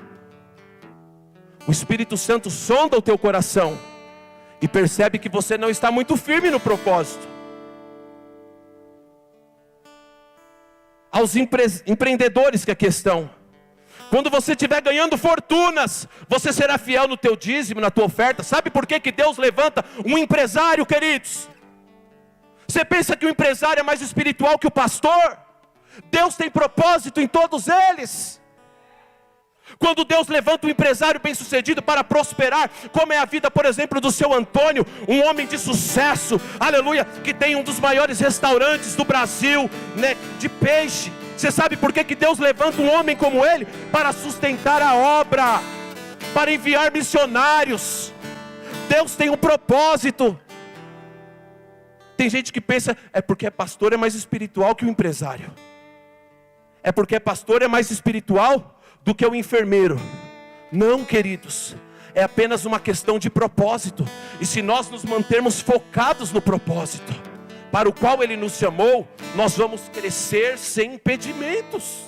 [SPEAKER 1] o Espírito Santo sonda o teu coração e percebe que você não está muito firme no propósito. Aos empreendedores que aqui estão, quando você estiver ganhando fortunas, você será fiel no teu dízimo, na tua oferta. Sabe por que Deus levanta um empresário, queridos? Você pensa que o empresário é mais espiritual que o pastor? Deus tem propósito em todos eles. Quando Deus levanta um empresário bem sucedido para prosperar, como é a vida, por exemplo, do seu Antônio, um homem de sucesso, aleluia, que tem um dos maiores restaurantes do Brasil, né, de peixe. Você sabe por que Deus levanta um homem como ele? Para sustentar a obra, para enviar missionários. Deus tem um propósito. Tem gente que pensa, é porque pastor é mais espiritual que o empresário. É porque pastor é mais espiritual do que o enfermeiro. Não, queridos, é apenas uma questão de propósito. E se nós nos mantermos focados no propósito para o qual Ele nos chamou, nós vamos crescer sem impedimentos.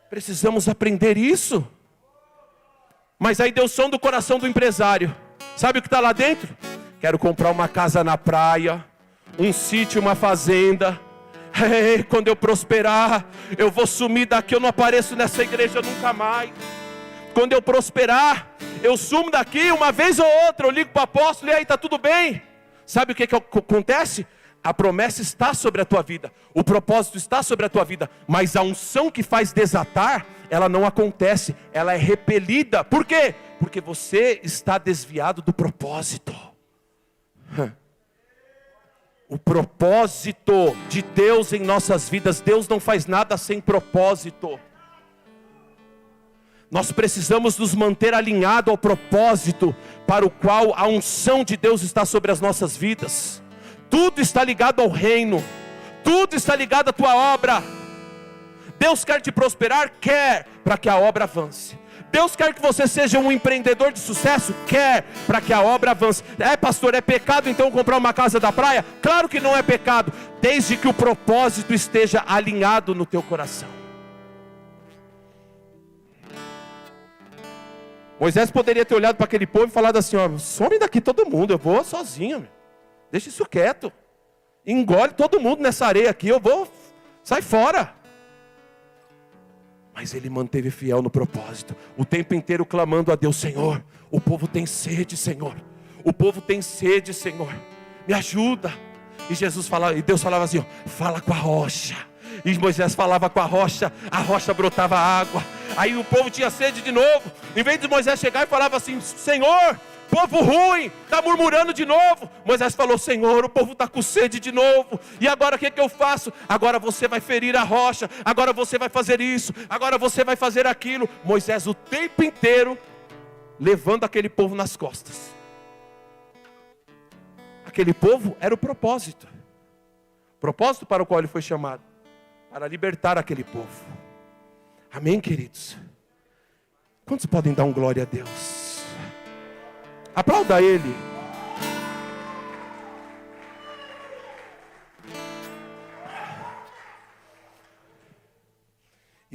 [SPEAKER 1] Precisamos aprender isso. Mas aí deu som do coração do empresário. Sabe o que está lá dentro? Quero comprar uma casa na praia, um sítio, uma fazenda. Quando eu prosperar, eu vou sumir daqui, eu não apareço nessa igreja nunca mais. Quando eu prosperar, eu sumo daqui, uma vez ou outra eu ligo para o apóstolo, e aí, está tudo bem? Sabe o que acontece? A promessa está sobre a tua vida, o propósito está sobre a tua vida, mas a unção que faz desatar, ela não acontece, ela é repelida. Por quê? Porque você está desviado do propósito. O propósito de Deus em nossas vidas, Deus não faz nada sem propósito. Nós precisamos nos manter alinhados ao propósito para o qual a unção de Deus está sobre as nossas vidas. Tudo está ligado ao reino, tudo está ligado à tua obra. Deus quer te prosperar? Quer, para que a obra avance. Deus quer que você seja um empreendedor de sucesso? Quer, para que a obra avance. Pastor, é pecado então comprar uma casa da praia? Claro que não é pecado, desde que o propósito esteja alinhado no teu coração. Moisés poderia ter olhado para aquele povo e falado assim: ó, some daqui todo mundo, eu vou sozinho, meu. Deixa isso quieto, engole todo mundo nessa areia aqui, eu vou, sai fora. Mas ele manteve fiel no propósito, o tempo inteiro clamando a Deus: Senhor, o povo tem sede, Senhor, o povo tem sede, Senhor, me ajuda. E Deus falava assim: ó, fala com a rocha. E Moisés falava com a rocha brotava água. Aí o povo tinha sede de novo. Em vez de Moisés chegar e falava assim: Senhor, povo ruim, está murmurando de novo. Moisés falou: Senhor, o povo está com sede de novo. E agora o que eu faço? Agora você vai ferir a rocha. Agora você vai fazer isso. Agora você vai fazer aquilo. Moisés o tempo inteiro levando aquele povo nas costas. Aquele povo era o propósito. Propósito para o qual ele foi chamado. Para libertar aquele povo. Amém, queridos? Quantos podem dar um glória a Deus? Aplauda Ele.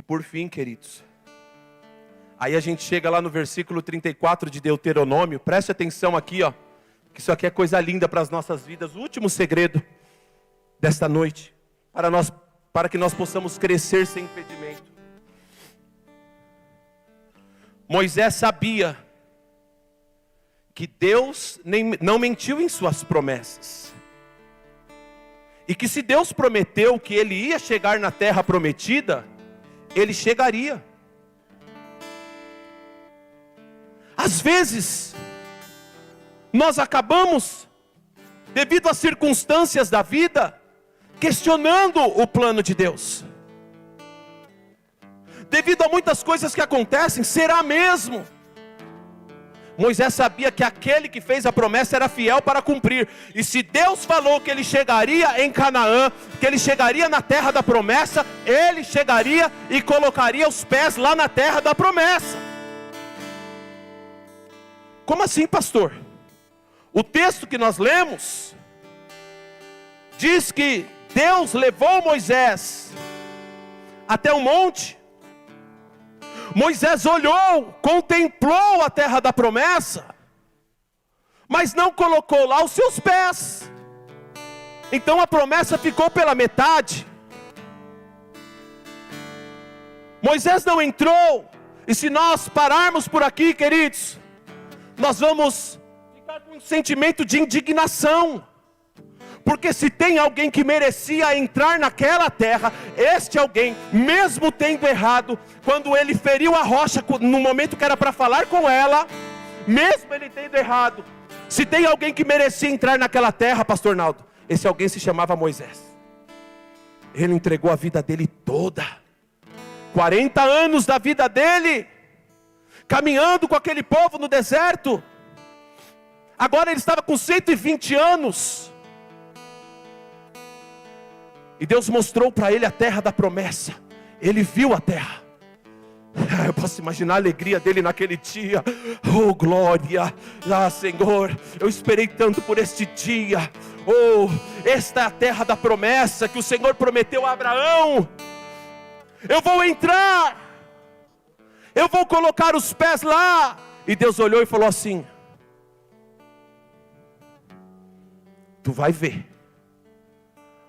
[SPEAKER 1] E por fim, queridos, aí a gente chega lá no versículo 34 de Deuteronômio. Preste atenção aqui, ó, que isso aqui é coisa linda para as nossas vidas. O último segredo desta noite, para que nós possamos crescer sem impedimento. Moisés sabia que Deus não mentiu em suas promessas. E que se Deus prometeu que ele ia chegar na terra prometida, ele chegaria. Às vezes, nós acabamos, devido às circunstâncias da vida, questionando o plano de Deus. Devido a muitas coisas que acontecem, será mesmo? Moisés sabia que aquele que fez a promessa era fiel para cumprir. E se Deus falou que ele chegaria em Canaã, que ele chegaria na terra da promessa, ele chegaria e colocaria os pés lá na terra da promessa. Como assim, pastor? O texto que nós lemos diz que Deus levou Moisés até o monte. Moisés olhou, contemplou a terra da promessa, mas não colocou lá os seus pés. Então a promessa ficou pela metade. Moisés não entrou. E se nós pararmos por aqui, queridos, nós vamos ficar com um sentimento de indignação. Porque se tem alguém que merecia entrar naquela terra, este alguém, mesmo tendo errado, quando ele feriu a rocha, no momento que era para falar com ela, mesmo ele tendo errado, se tem alguém que merecia entrar naquela terra, pastor Naldo, esse alguém se chamava Moisés. Ele entregou a vida dele toda, 40 anos da vida dele, caminhando com aquele povo no deserto. Agora ele estava com 120 anos. E Deus mostrou para ele a terra da promessa. Ele viu a terra. Eu posso imaginar a alegria dele naquele dia. Oh, glória. Ah, Senhor, eu esperei tanto por este dia. Oh, esta é a terra da promessa que o Senhor prometeu a Abraão. Eu vou entrar. Eu vou colocar os pés lá. E Deus olhou e falou assim: tu vai ver,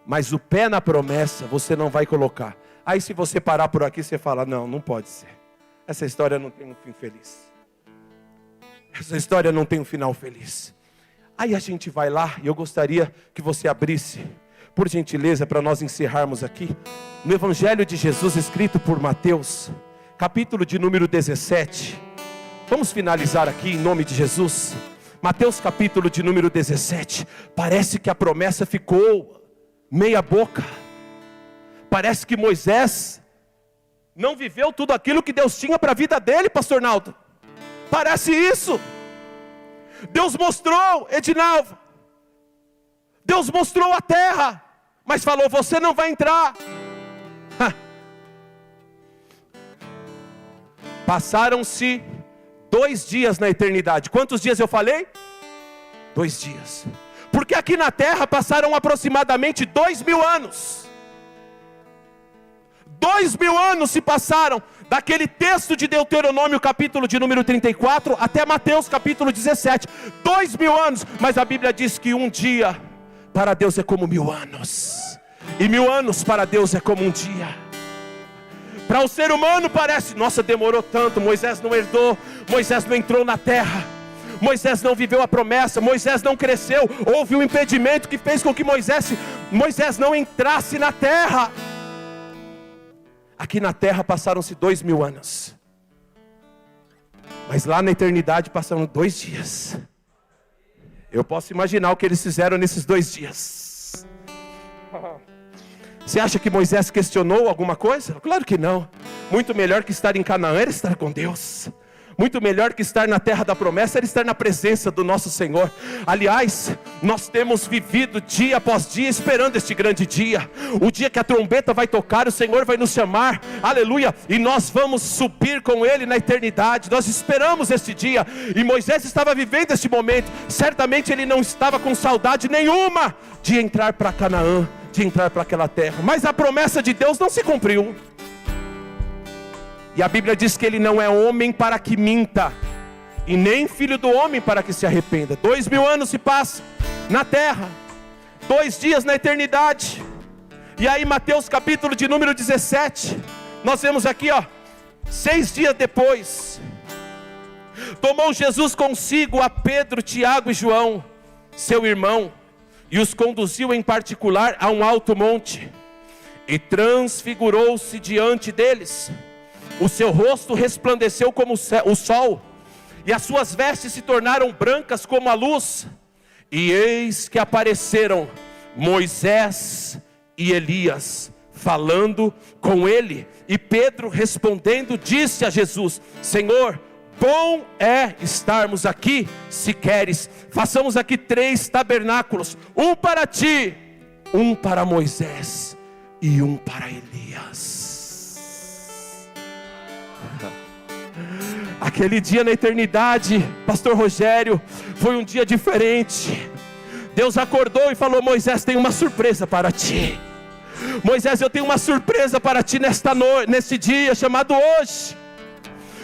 [SPEAKER 1] mas o pé na promessa você não vai colocar. Aí se você parar por aqui, você fala: não, não pode ser. Essa história não tem um fim feliz. Essa história não tem um final feliz. Aí a gente vai lá, e eu gostaria que você abrisse, por gentileza, para nós encerrarmos aqui, no Evangelho de Jesus, escrito por Mateus, capítulo de número 17. Vamos finalizar aqui em nome de Jesus. Mateus capítulo de número 17. Parece que a promessa ficou meia boca. Parece que Moisés não viveu tudo aquilo que Deus tinha para a vida dele, pastor Naldo. Parece isso. Deus mostrou, Edinalva, Deus mostrou a terra, mas falou: você não vai entrar. Passaram-se 2 dias na eternidade. Quantos dias eu falei? 2 dias. Porque aqui na terra passaram aproximadamente 2000 anos. 2000 anos se passaram daquele texto de Deuteronômio capítulo de número 34 até Mateus capítulo 17. 2000 anos, mas a Bíblia diz que um dia para Deus é como 1000 anos, e 1000 anos para Deus é como um dia. Para o ser humano parece: nossa, demorou tanto, Moisés não herdou, Moisés não entrou na terra, Moisés não viveu a promessa, Moisés não cresceu, houve um impedimento que fez com que Moisés não entrasse na terra. Aqui na terra passaram-se 2000 anos, mas lá na eternidade passaram 2 dias. Eu posso imaginar o que eles fizeram nesses 2 dias. Você acha que Moisés questionou alguma coisa? Claro que não. Muito melhor que estar em Canaã era estar com Deus. Muito melhor que estar na terra da promessa era estar na presença do nosso Senhor. Aliás, nós temos vivido dia após dia esperando este grande dia. O dia que a trombeta vai tocar, o Senhor vai nos chamar, aleluia, e nós vamos subir com Ele na eternidade. Nós esperamos este dia, e Moisés estava vivendo este momento. Certamente ele não estava com saudade nenhuma de entrar para Canaã, de entrar para aquela terra. Mas a promessa de Deus não se cumpriu. E a Bíblia diz que ele não é homem para que minta, e nem filho do homem para que se arrependa. 2000 anos se passam na terra, 2 dias na eternidade. E aí Mateus capítulo de número 17, nós vemos aqui 6 dias depois, tomou Jesus consigo a Pedro, Tiago e João, seu irmão, e os conduziu em particular a um alto monte, e transfigurou-se diante deles. O seu rosto resplandeceu como o sol, e as suas vestes se tornaram brancas como a luz. E eis que apareceram Moisés e Elias, falando com ele. E Pedro respondendo disse a Jesus: Senhor, bom é estarmos aqui. Se queres, façamos aqui 3 tabernáculos, um para ti, um para Moisés e um para Elias. Aquele dia na eternidade, pastor Rogério, foi um dia diferente. Deus acordou e falou: Moisés, tem uma surpresa para ti. Moisés, eu tenho uma surpresa para ti neste dia chamado hoje.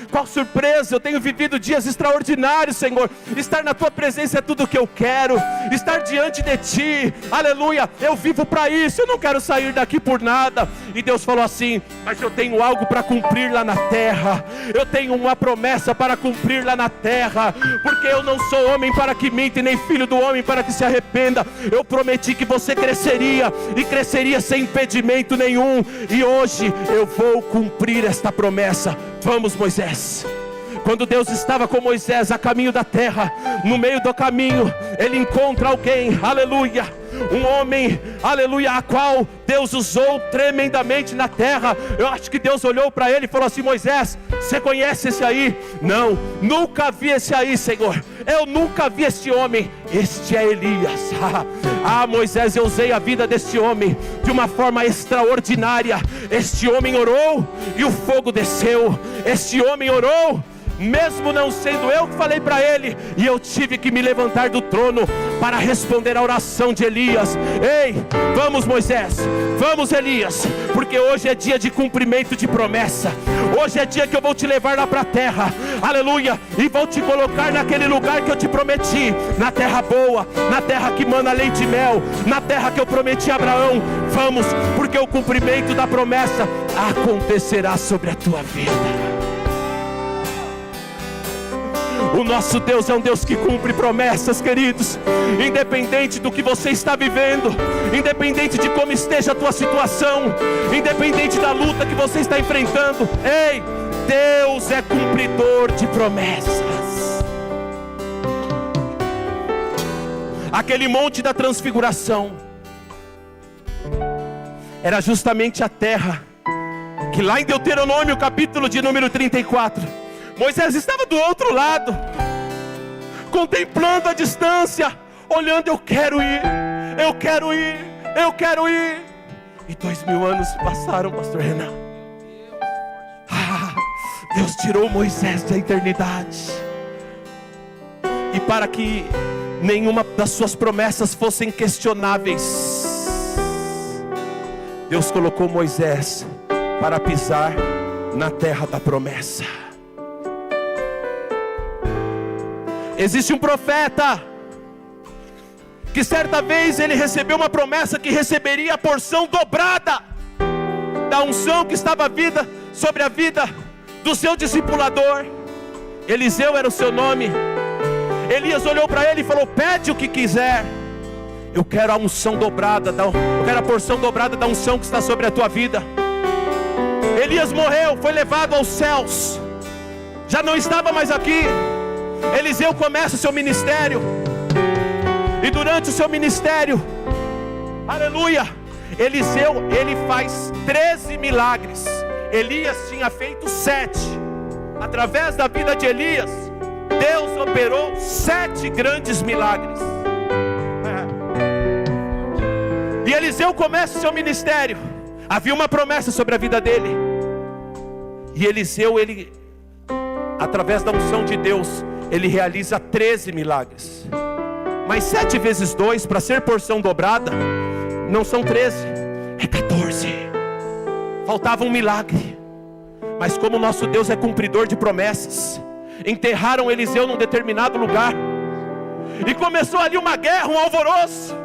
[SPEAKER 1] Qual surpresa? Eu tenho vivido dias extraordinários, Senhor. Estar na tua presença é tudo o que eu quero. Estar diante de ti, aleluia. Eu vivo para isso, eu não quero sair daqui por nada. E Deus falou assim: mas eu tenho algo para cumprir lá na terra. Eu tenho uma promessa para cumprir lá na terra. Porque eu não sou homem para que minta, nem filho do homem para que se arrependa. Eu prometi que você cresceria, e cresceria sem impedimento nenhum. E hoje eu vou cumprir esta promessa. Vamos, Moisés. Quando Deus estava com Moisés a caminho da terra, no meio do caminho, ele encontra alguém, aleluia, um homem, aleluia, a qual Deus usou tremendamente na terra. Eu acho que Deus olhou para ele e falou assim: Moisés, você conhece esse aí? Não, nunca vi esse aí, Senhor. Eu nunca vi esse homem. Este é Elias. Moisés, eu usei a vida deste homem de uma forma extraordinária. Este homem orou e o fogo desceu. Este homem orou, mesmo não sendo eu que falei para ele, e eu tive que me levantar do trono para responder a oração de Elias. Ei, vamos, Moisés, vamos, Elias, porque hoje é dia de cumprimento de promessa. Hoje é dia que eu vou te levar lá para a terra, aleluia, e vou te colocar naquele lugar que eu te prometi, na terra boa, na terra que mana leite e mel, na terra que eu prometi a Abraão. Vamos, porque o cumprimento da promessa acontecerá sobre a tua vida. O nosso Deus é um Deus que cumpre promessas, queridos. Independente do que você está vivendo, independente de como esteja a tua situação, independente da luta que você está enfrentando, ei, Deus é cumpridor de promessas. Aquele monte da transfiguração era justamente a terra que lá em Deuteronômio capítulo de número 34, Moisés estava do outro lado, contemplando a distância, olhando: eu quero ir, eu quero ir, eu quero ir. E 2000 anos se passaram, pastor Renan. Deus tirou Moisés da eternidade, e para que nenhuma das suas promessas fossem questionáveis, Deus colocou Moisés para pisar na terra da promessa. Existe um profeta que certa vez ele recebeu uma promessa que receberia a porção dobrada da unção que estava sobre a vida do seu discipulador. Eliseu era o seu nome. Elias olhou para ele e falou: pede o que quiser, eu quero a unção dobrada, eu quero a porção dobrada da unção que está sobre a tua vida. Elias morreu, foi levado aos céus, já não estava mais aqui. Eliseu começa o seu ministério, e durante o seu ministério, aleluia, Eliseu, ele faz 13 milagres. Elias tinha feito 7. Através da vida de Elias, Deus operou 7 grandes milagres. E Eliseu começa o seu ministério. Havia uma promessa sobre a vida dele, e Eliseu, ele, através da unção de Deus, ele realiza 13 milagres. Mas 7 vezes 2, para ser porção dobrada, não são 13, é 14. Faltava um milagre. Mas como nosso Deus é cumpridor de promessas, enterraram Eliseu num determinado lugar, e começou ali uma guerra, um alvoroço.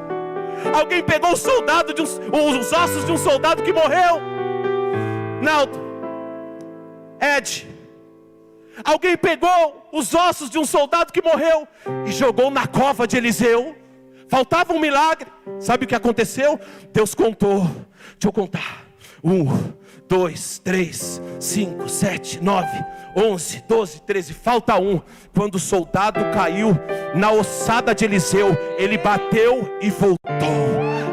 [SPEAKER 1] Alguém pegou os ossos de um soldado que morreu. Naldo, Ed, alguém pegou os ossos de um soldado que morreu e jogou na cova de Eliseu. Faltava um milagre. Sabe o que aconteceu? Deus contou. Deixa eu contar. 1, 2, 3, 5, 7, 9, 11, 12, 13. Falta um. Quando o soldado caiu na ossada de Eliseu, ele bateu e voltou.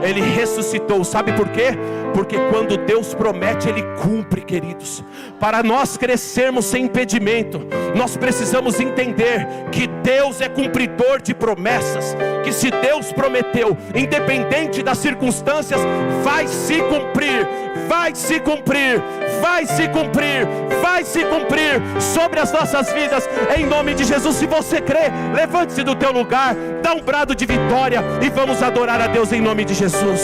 [SPEAKER 1] Ele ressuscitou. Sabe por quê? Porque quando Deus promete, Ele cumpre, queridos. Para nós crescermos sem impedimento, nós precisamos entender que Deus é cumpridor de promessas. Que se Deus prometeu, independente das circunstâncias, vai se cumprir, vai se cumprir, vai se cumprir, vai se cumprir sobre as nossas vidas, em nome de Jesus. Se você crê, levante-se do teu lugar, dá um brado de vitória e vamos adorar a Deus em nome de Jesus.